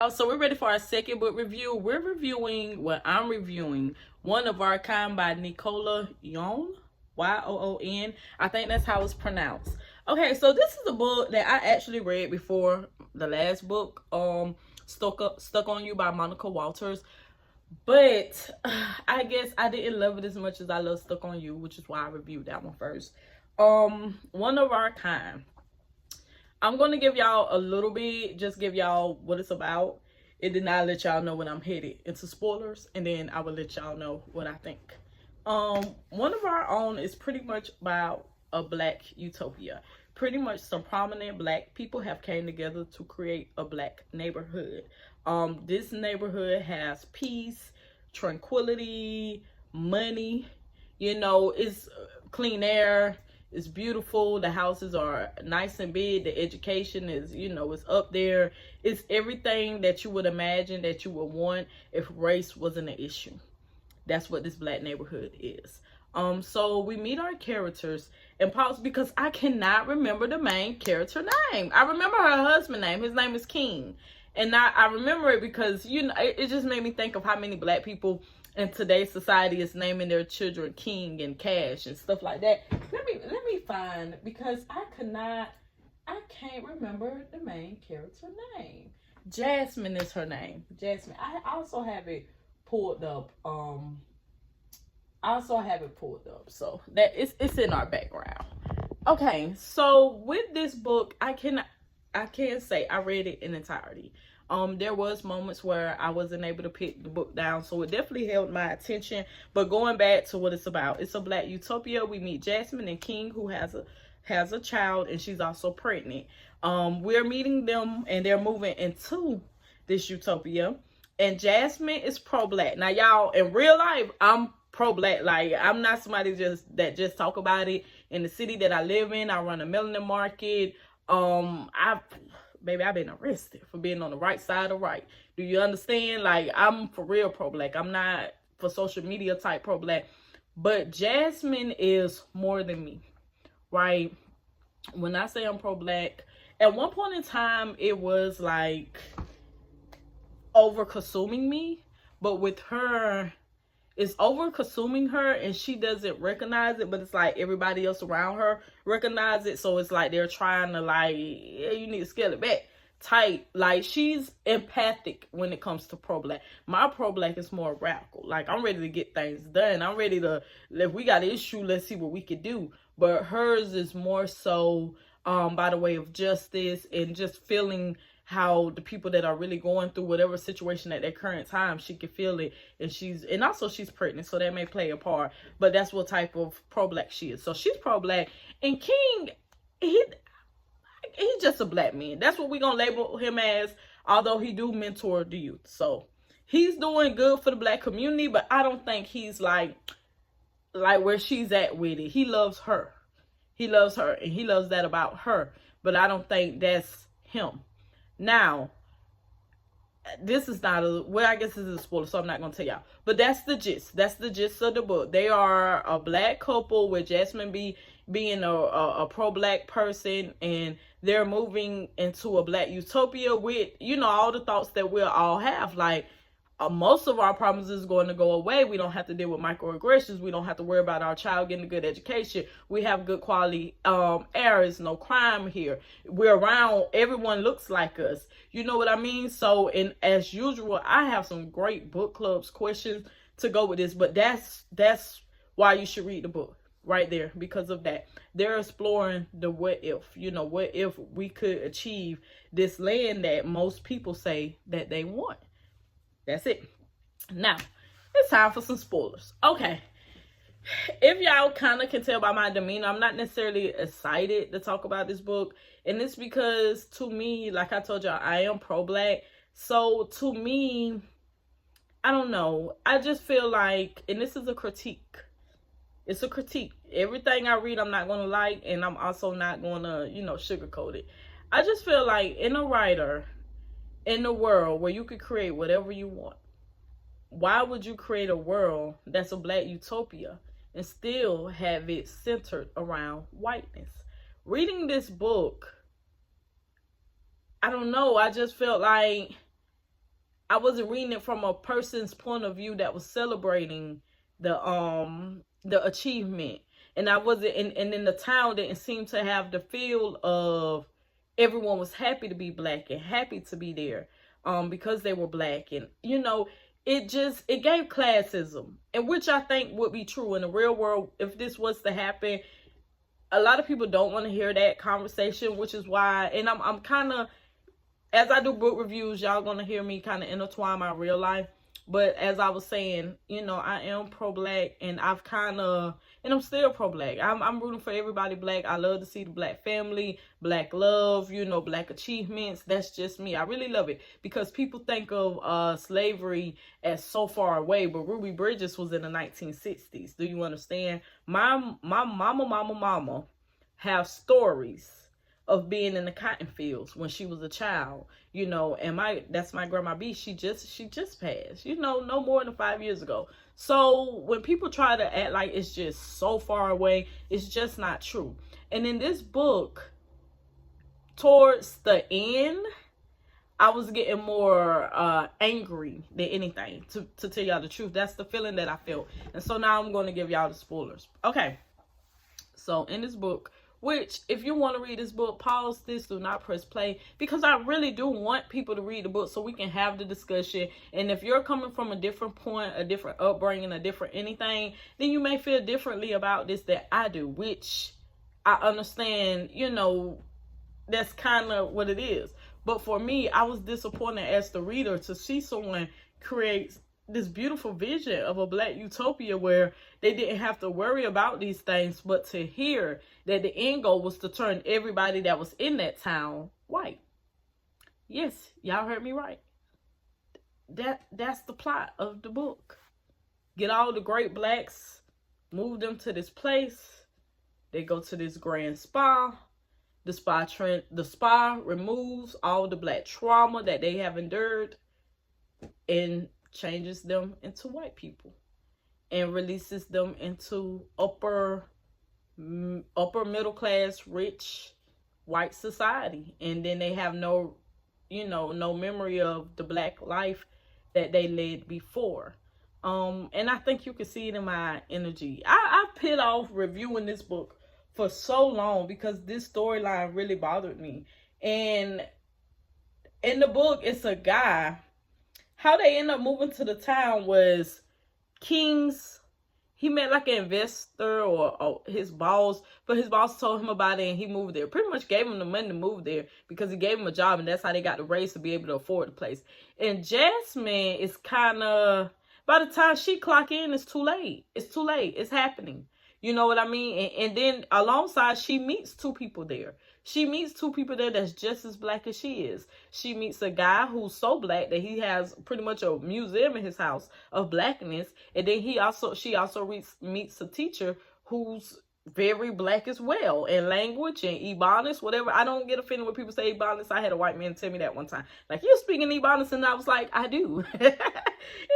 So we're ready for our second book review. I'm reviewing One of Our Kind by Nicola Yoon, Yoon. I think that's how it's pronounced. Okay, so this is a book that I actually read before the last book, Stuck on You by Monica Walters. But I guess I didn't love it as much as I love Stuck on You, which is why I reviewed that one first. One of Our Kind. I'm going to give y'all a little bit, just give y'all what it's about. It did not let y'all know when I'm headed into spoilers, and then I will let y'all know what I think. One of Our Own is pretty much about a black utopia. Pretty much some prominent black people have came together to create a black neighborhood. This neighborhood has peace, tranquility, money, it's clean air. It's beautiful. The houses are nice and big. The education is, it's up there. It's everything that you would imagine that you would want if race wasn't an issue. That's what this black neighborhood is. So we meet our characters and pause because I cannot remember the main character name. I remember her husband's name. His name is King. And I remember it because, it just made me think of how many black people in today's society is naming their children King and Cash and stuff like that. Let me find, because I can't remember the main character name. Jasmine is her name. Jasmine. I also have it pulled up. So that it's in our background. Okay, so with this book, I can't say I read it in entirety. There was moments where I wasn't able to pick the book down, so it definitely held my attention. But going back to what it's about, it's a black utopia. We meet Jasmine and King, who has a child, and she's also pregnant. We're meeting them, and they're moving into this utopia. And Jasmine is pro-black. Now, y'all, in real life, I'm pro-black. Like, I'm not somebody that just talk about it. In the city that I live in, I run a melanin market. I've been arrested for being on the right side of right. Do you understand? Like, I'm for real pro-black. I'm not for social media type pro-black. But Jasmine is more than me, right? When I say I'm pro-black, at one point in time, it was like over-consuming me. But with her, it's over-consuming her, and she doesn't recognize it, but it's like everybody else around her recognize it. So it's like they're trying to, like, yeah, you need to scale it back tight. Like, she's empathic when it comes to pro-black. My pro-black is more radical. Like, I'm ready to get things done. I'm ready to, if we got an issue, let's see what we could do. But hers is more so by the way of justice and just feeling how the people that are really going through whatever situation at their current time, she can feel it. And also she's pregnant, so that may play a part. But that's what type of pro-black she is. So she's pro-black. And King, he's just a black man. That's what we're going to label him as, although he do mentor the youth. So he's doing good for the black community, but I don't think he's like where she's at with it. He loves her. He loves her, and he loves that about her. But I don't think that's him. Now, this is not I guess this is a spoiler, so I'm not going to tell y'all. But that's the gist. That's the gist of the book. They are a black couple with Jasmine being a pro-black person, and they're moving into a black utopia with, all the thoughts that we'll all have. Like, most of our problems is going to go away. We don't have to deal with microaggressions. We don't have to worry about our child getting a good education. We have good quality air. There's no crime here. We're around. Everyone looks like us. You know what I mean? So, and as usual, I have some great book clubs questions to go with this. But that's why you should read the book right there, because of that. They're exploring the what if. What if we could achieve this land that most people say that they want. That's it. Now, it's time for some spoilers. Okay. If y'all kind of can tell by my demeanor, I'm not necessarily excited to talk about this book. And it's because, to me, like I told y'all, I am pro-black. So, to me, I don't know. I just feel like, and this is a critique. It's a critique. Everything I read, I'm not going to like. And I'm also not going to, sugarcoat it. I just feel like, in a writer, in the world where you could create whatever you want, why would you create a world that's a black utopia and still have it centered around whiteness? Reading this book, I don't know, I just felt like I wasn't reading it from a person's point of view that was celebrating the achievement. And I wasn't, and then the town didn't seem to have the feel of everyone was happy to be black and happy to be there, because they were black. And it gave classism, and which I think would be true in the real world if this was to happen. A lot of people don't want to hear that conversation, which is why, and I'm kind of, as I do book reviews, y'all gonna hear me kind of intertwine my real life. But as I was saying, I am pro-black, and I'm still pro-black. I'm rooting for everybody black. I love to see the black family, black love, black achievements. That's just me. I really love it, because people think of slavery as so far away, but Ruby Bridges was in the 1960s. Do you understand? My mama have stories of being in the cotton fields when she was a child, and that's my grandma B. She just passed, no more than 5 years ago. So when people try to act like it's just so far away, it's just not true. And in this book, towards the end, I was getting more angry than anything, to tell y'all the truth. That's the feeling that I felt. And so now I'm going to give y'all the spoilers. Okay, so in this book, which, if you want to read this book, pause this, do not press play, because I really do want people to read the book so we can have the discussion. And if you're coming from a different point, a different upbringing, a different anything, then you may feel differently about this than I do, which I understand, that's kind of what it is. But for me, I was disappointed as the reader to see someone create this beautiful vision of a black utopia where they didn't have to worry about these things, but to hear that the end goal was to turn everybody that was in that town white. Yes, y'all heard me right. That's the plot of the book. Get all the great blacks, move them to this place. They go to this grand spa. The spa removes all the black trauma that they have endured and changes them into white people and releases them into upper middle class, rich white society. And then they have no memory of the black life that they led before. And I think you can see it in my energy. I put off reviewing this book for so long because this storyline really bothered me. And in the book, it's a guy. How they end up moving to the town was King's. He met like an investor or his boss, but his boss told him about it and he moved there. Pretty much gave him the money to move there because he gave him a job, and that's how they got the raise to be able to afford the place. And Jasmine is kind of, by the time she clock in, it's too late. It's too late. It's happening. You know what I mean? And then alongside, she meets two people there. She meets two people there that's just as black as she is. She meets a guy who's so black that he has pretty much a museum in his house of blackness. And then she also meets a teacher who's very black as well in language and Ebonics, whatever. I don't get offended when people say Ebonics. I had a white man tell me that one time. Like, you speaking Ebonics? And I was like, I do. And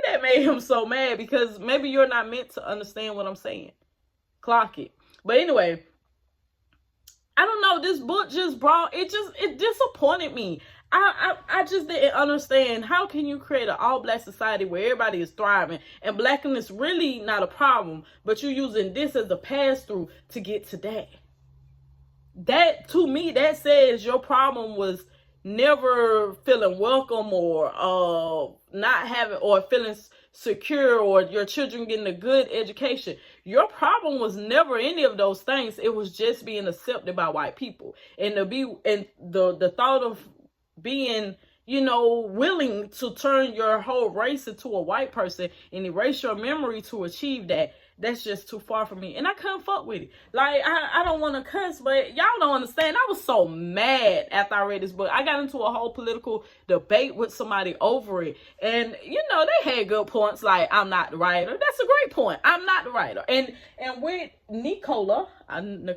that made him so mad because maybe you're not meant to understand what I'm saying. Clock it. But anyway, I don't know. This book just it disappointed me. I just didn't understand, how can you create an all-black society where everybody is thriving and blackness really not a problem, but you're using this as a pass-through to get to that. That, to me, that says your problem was never feeling welcome or not having or feeling secure or your children getting a good education. Your problem was never any of those things. It was just being accepted by white people, and the thought of being willing to turn your whole race into a white person and erase your memory to achieve that. That's just too far for me. And I couldn't fuck with it. Like, I don't want to cuss, but y'all don't understand. I was so mad after I read this book. I got into a whole political debate with somebody over it. And, they had good points. Like, I'm not the writer. That's a great point. I'm not the writer. And with Nicola, I didn't,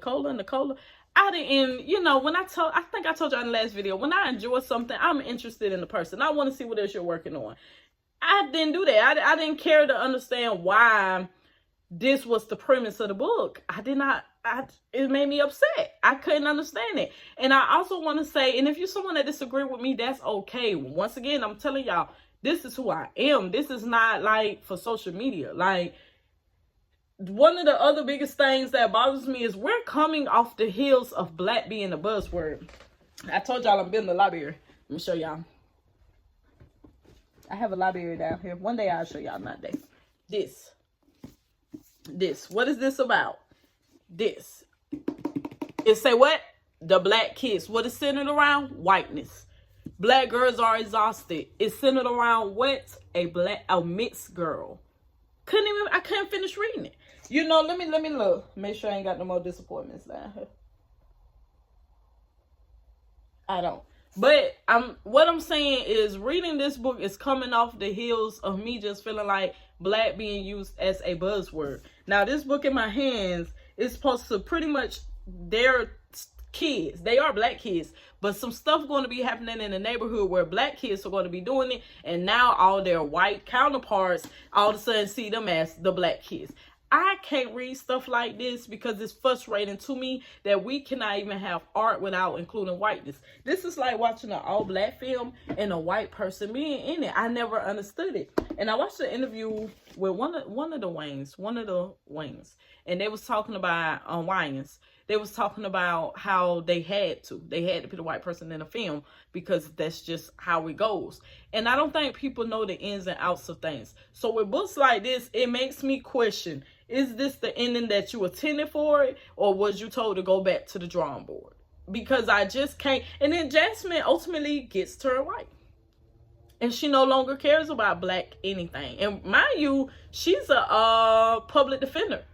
I think I told you in the last video, when I enjoy something, I'm interested in the person. I want to see what else you're working on. I didn't do that. I didn't care to understand why this was the premise of the book. It made me upset. I couldn't understand it. And I also want to say, and if you're someone that disagree with me, that's okay. Once again, I'm telling y'all, This is who I am. This is not like for social media. Like, one of the other biggest things that bothers me is we're coming off the heels of black being a buzzword. I told y'all I'm building a library. Let me show y'all. I have a library down here. One day I'll show y'all, not day. This. What is this about? This. It say what? The black kids. What is centered around? Whiteness. Black girls are exhausted. It's centered around what? A mixed girl. I couldn't finish reading it. You know, let me look. Make sure I ain't got no more disappointments down here. I don't. But what I'm saying is, reading this book is coming off the heels of me just feeling like black being used as a buzzword. Now, this book in my hands is supposed to pretty much, they're kids. They are black kids. But some stuff going to be happening in the neighborhood where black kids are going to be doing it. And now all their white counterparts all of a sudden see them as the black kids. I can't read stuff like this because it's frustrating to me that we cannot even have art without including whiteness. This is like watching an all-black film and a white person being in it. I never understood it. And I watched an interview with one of the Wayans, and they was talking about Wayans. They was talking about how they had to put a white person in a film because that's just how it goes. And I don't think people know the ins and outs of things. So with books like this, it makes me question, is this the ending that you intended for it, or was you told to go back to the drawing board? Because I just can't. And then Jasmine ultimately gets turned white. And she no longer cares about black anything. And mind you, she's a public defender.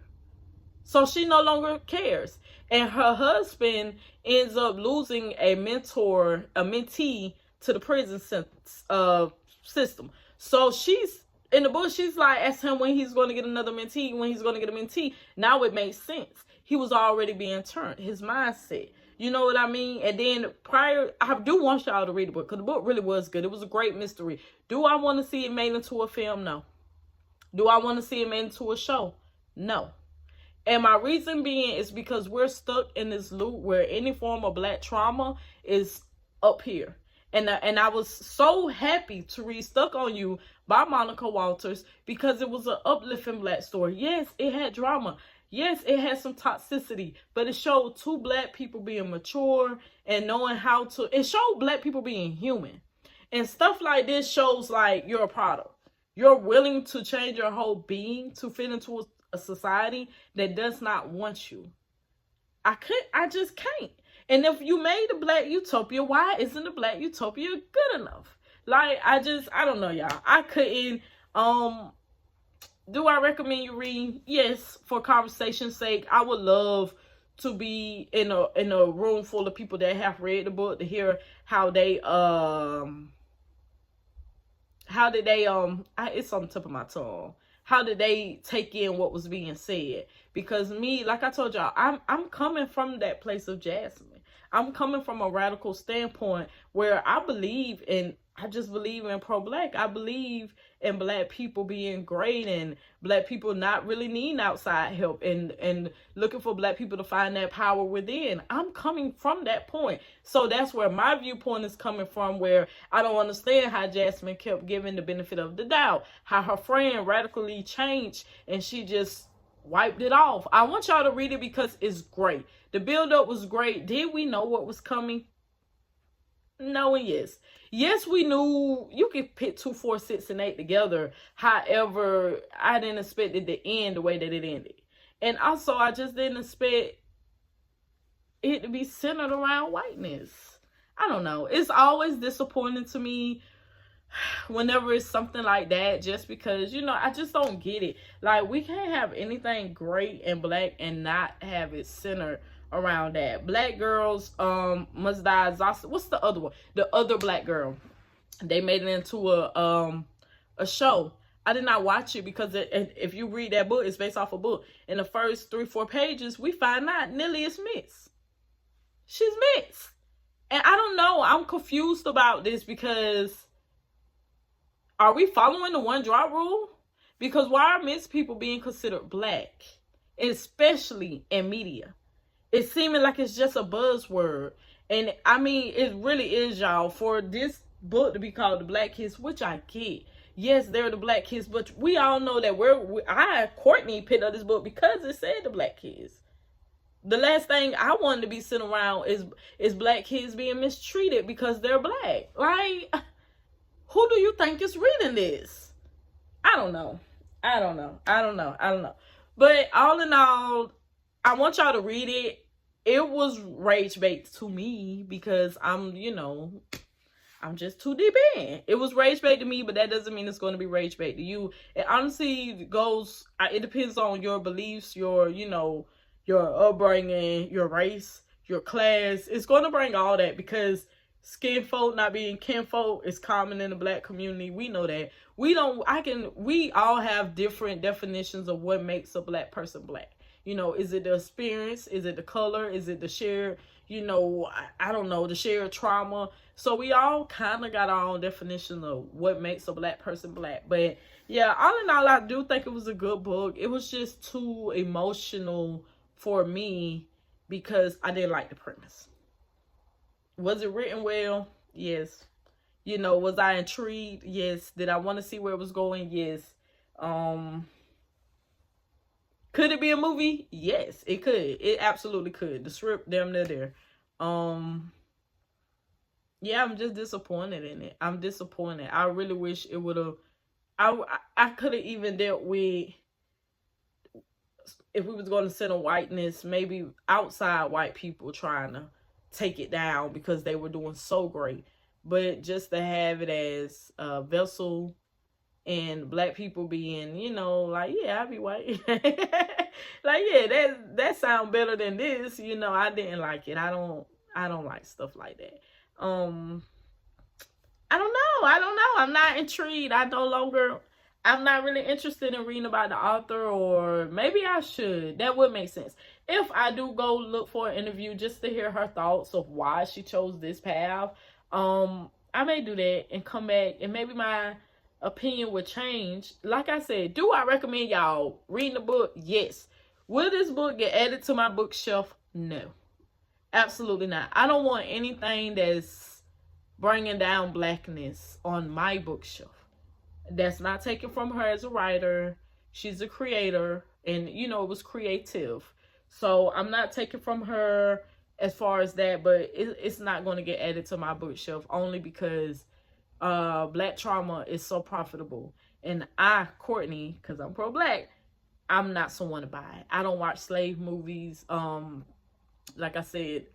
So she no longer cares. And her husband ends up losing a mentee to the prison system. So she's, in the book, she's like, ask him when he's going to get another mentee, Now it makes sense. He was already being turned. His mindset. You know what I mean? And then I do want y'all to read the book, because the book really was good. It was a great mystery. Do I want to see it made into a film? No. Do I want to see it made into a show? No. And my reason being is because we're stuck in this loop where any form of black trauma is up here. And I was so happy to read Stuck on You by Monica Walters because it was an uplifting black story. Yes, it had drama. Yes, it had some toxicity, but it showed two black people being mature and knowing how to, it showed black people being human. And stuff like this shows like you're a product. You're willing to change your whole being to fit into a society that does not want you. I just can't. And if you made the black utopia, why isn't the black utopia good enough? Like, I don't know, y'all. I couldn't, do I recommend you read? Yes, for conversation's sake. I would love to be in a room full of people that have read the book to hear how they, it's on the tip of my tongue. How did they take in what was being said? Because me, like I told y'all, I'm coming from that place of Jasmine. I'm coming from a radical standpoint where I just believe in pro-black. I believe in black people being great and black people not really needing outside help and looking for black people to find that power within. I'm coming from that point. So that's where my viewpoint is coming from, where I don't understand how Jasmine kept giving the benefit of the doubt, how her friend radically changed and she just wiped it off. I want y'all to read it because it's great. The build-up was great. Did we know what was coming? No and yes. Yes, we knew you could pit 2, 4, 6, and 8 together. However, I didn't expect it to end the way that it ended. And also, I just didn't expect it to be centered around whiteness. I don't know. It's always disappointing to me whenever it's something like that, just because, you know, I just don't get it. Like, we can't have anything great and black and not have it centered around that. Black girls must die exhausted. What's the other one? The other black girl. They made it into a show. I did not watch it because if you read that book, it's based off a book. In the first 3, 4 pages, we find out Nelly is mixed. She's mixed. And I don't know. I'm confused about this because are we following the one drop rule? Because why are mixed people being considered black? Especially in media. It's seeming like it's just a buzzword. And I mean, it really is, y'all. For this book to be called the Black Kids, which I get. Yes, they're the Black Kids, but we all know that Courtney picked up this book because it said the Black Kids. The last thing I wanted to be sitting around is Black kids being mistreated because they're Black. Like, who do you think is reading this? I don't know. But all in all, I want y'all to read it. It was rage bait to me because I'm just too deep in. It was rage bait to me, but that doesn't mean it's going to be rage bait to you. It honestly goes, it depends on your beliefs, your upbringing, your race, your class. It's going to bring all that because skin folk not being kinfolk is common in the Black community. We know that. We all have different definitions of what makes a Black person Black. Is it the experience? Is it the color? Is it the shared, I don't know, the shared trauma? So we all kind of got our own definition of what makes a Black person Black. But yeah, all in all, I do think it was a good book. It was just too emotional for me because I didn't like the premise. Was it written well? Yes. Was I intrigued? Yes. Did I want to see where it was going? Yes. Could it be a movie? Yes, it could. It absolutely could. The script, damn near there. Yeah, I'm just disappointed in it. I'm disappointed. I really wish it would have. I could have even dealt with, if we was going to center whiteness, maybe outside white people trying to take it down because they were doing so great. But just to have it as a vessel and Black people being, like, yeah, I be white. Like, yeah, that sound better than this. I didn't like it. I don't like stuff like that. I don't know. I'm not intrigued. I'm not really interested in reading about the author, or maybe I should. That would make sense. If I do go look for an interview just to hear her thoughts of why she chose this path, I may do that and come back, and maybe my opinion would change. Like I said, do I recommend y'all reading the book? Yes. Will this book get added to my bookshelf? No. Absolutely not. I don't want anything that's bringing down Blackness on my bookshelf. That's not taken from her as a writer. She's a creator, and it was creative. So I'm not taking from her as far as that, but it's not going to get added to my bookshelf only because Black trauma is so profitable. And Courtney, because I'm pro-Black, I'm not someone to buy it. I don't watch slave movies. Like I said,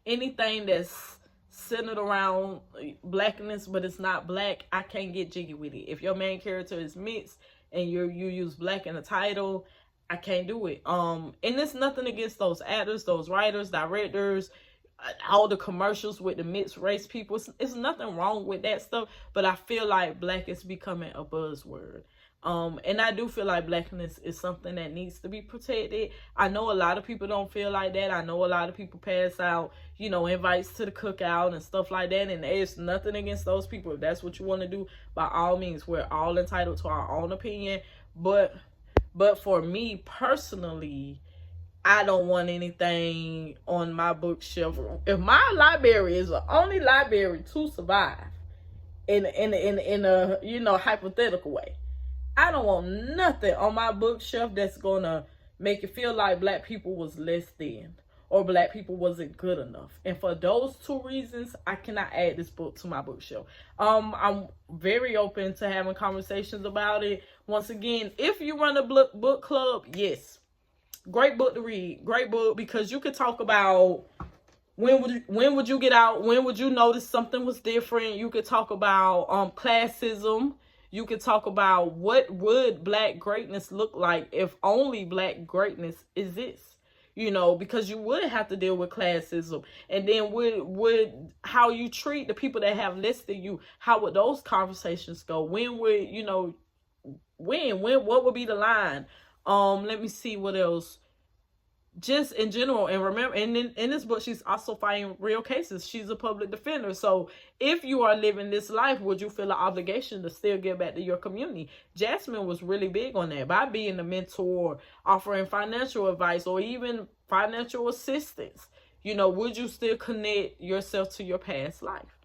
anything that's centered around Blackness, but it's not Black, I can't get jiggy with it. If your main character is mixed and you use Black in the title, I can't do it. And it's nothing against those actors, those writers, directors, all the commercials with the mixed race people. It's nothing wrong with that stuff, but I feel like Black is becoming a buzzword. And I do feel like Blackness is something that needs to be protected. I know a lot of people don't feel like that. I know a lot of people pass out, invites to the cookout and stuff like that. And there's nothing against those people. If that's what you want to do, by all means, we're all entitled to our own opinion. But for me personally, I don't want anything on my bookshelf. If my library is the only library to survive in a hypothetical way, I don't want nothing on my bookshelf that's gonna make it feel like Black people was less than or Black people wasn't good enough. And for those two reasons, I cannot add this book to my bookshelf. I'm very open to having conversations about it. Once again, if you run a book club, yes, great book to read. Great book, because you could talk about when would you get out? When would you notice something was different? You could talk about classism. You could talk about what would Black greatness look like if only Black greatness exists. Because you would have to deal with classism. And then would how you treat the people that have less than you, how would those conversations go? When would, what would be the line? Let me see what else. Just in general, and remember, and in this book, she's also fighting real cases. She's a public defender. So if you are living this life, would you feel an obligation to still give back to your community? Jasmine was really big on that by being a mentor, offering financial advice, or even financial assistance. Would you still connect yourself to your past life?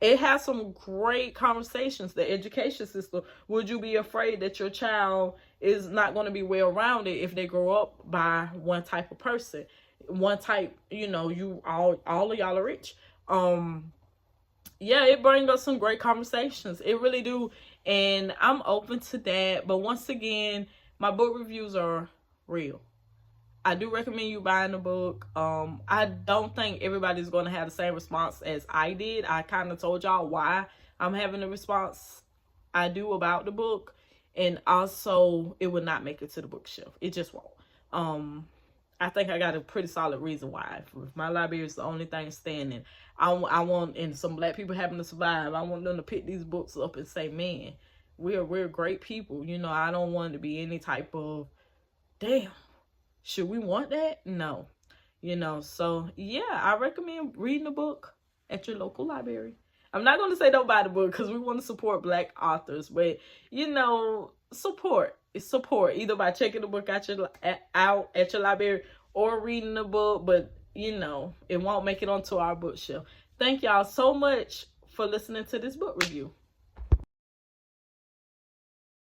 It has some great conversations. The education system. Would you be afraid that your child is not going to be well rounded if they grow up by one type of person? One type, you all of y'all are rich. Yeah, it brings us some great conversations. It really do. And I'm open to that. But once again, my book reviews are real. I do recommend you buying the book. I don't think everybody's going to have the same response as I did. I kind of told y'all why I'm having the response I do about the book. And also, it would not make it to the bookshelf. It just won't. I think I got a pretty solid reason why. If my library is the only thing standing, I want, and some black people having to survive, I want them to pick these books up and say, man, we're great people. I don't want it to be any type of, damn, should we want that? No. So yeah, I recommend reading a book at your local library. I'm not going to say don't buy the book because we want to support black authors, but support either by checking the book out at your library or reading the book, but it won't make it onto our bookshelf. Thank y'all so much for listening to this book review.